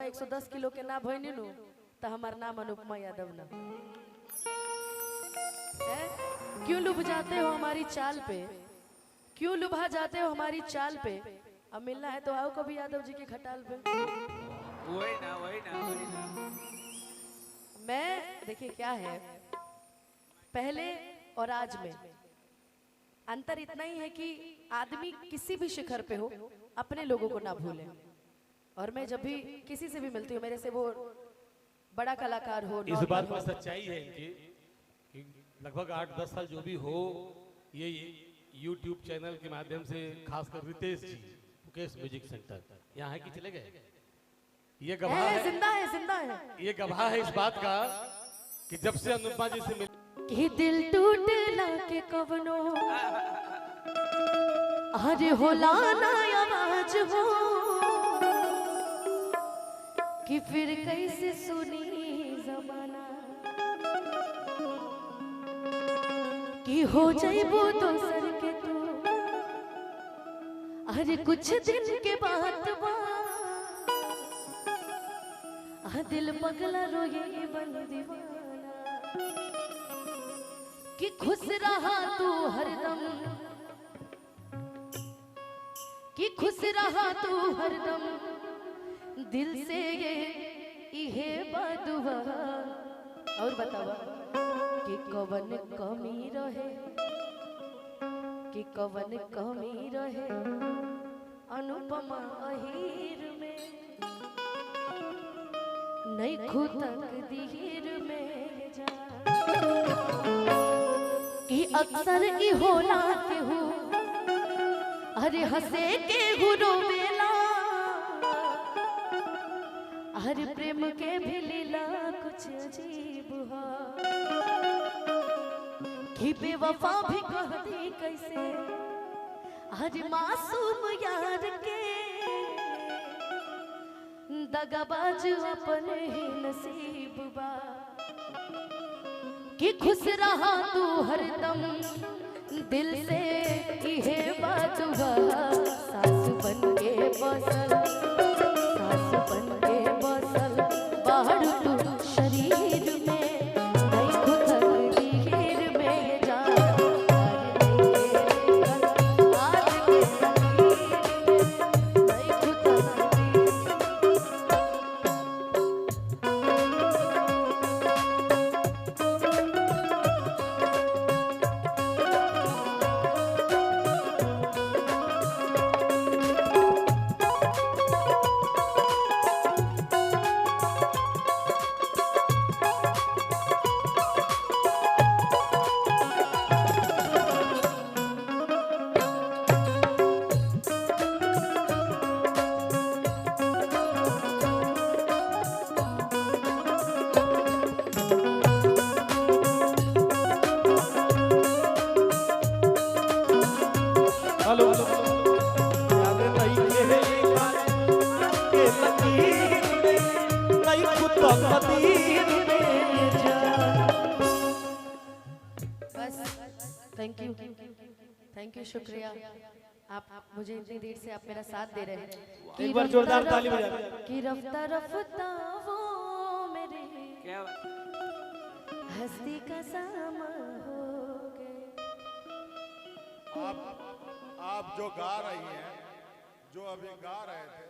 रउआ 110 किलो के ना भइनी नु तो हमार नाम अनुपमा यादव ना है। क्यों लुभ जाते हो हमारी चाल पे, क्यों लुभा जाते हो हमारी चाल पे। अब मिलना है तो आओ कभी यादव जी के खटाल पे। वही ना। मैं देखिए क्या है, पहले और आज में अंतर इतना ही है कि आदमी किसी भी शिखर पे हो अपने लोगों को ना भूले। और मैं जब भी किसी से भी मिलती हूँ, मेरे से वो बड़ा कलाकार हो, इस बात में सच्चाई है इनकी कि लगभग 8-10 साल जो भी हो, ये YouTube चैनल के माध्यम से खासकर रितेश जी मुकेश म्यूजिक सेंटर यहाँ है कि चले गए, ये गवाह है, जिंदा है, जिंदा है। ये गवाह है इस बात का कि जब से अनुपमा जी से मिल कि दिल टूटला के कवनो अरे होला ना आवाज हो, कि फिर कैसे सुनी जमाना, कि हो जाइबो दोसर के तू अरे कुछ दिन के बाद दिल पगला रोए बन दीवाना, कि खुश रहा तू हरदम, कि खुश रहा तू हरदम दिल से ये बादुआ। और बतावा कि कवन कमी रहे, कि कवन कमी रहे अनुपमा अहीर में, नहीं खुतक दीर में जा, कि अक्सर ई होला के हो अरे हंसे के गुरु बेला, हर प्रेम के भी लीला कुछ अजीब हो, कि बेवफा भी कहती कैसे हर मासूम यार के, दगाबाज अपन ही नसीब बा, कि खुश रहा तू हरदम दिल से इहे बात हुआ। सास बन के बसल, सास बन के बसल बाहर तू शरीर में, नहीं खुद हीर में जा थैंक यू, शुक्रिया। आप मुझे इतनी देर से आप मेरा साथ दे रहे हैं। एक बार जोरदार ताली बजा दें। कि रफ्ता रफ्ता वो मेरे क्या हस्ती का सामा हो गए। आप जो गा रही हैं, जो अभी गा रहे थे,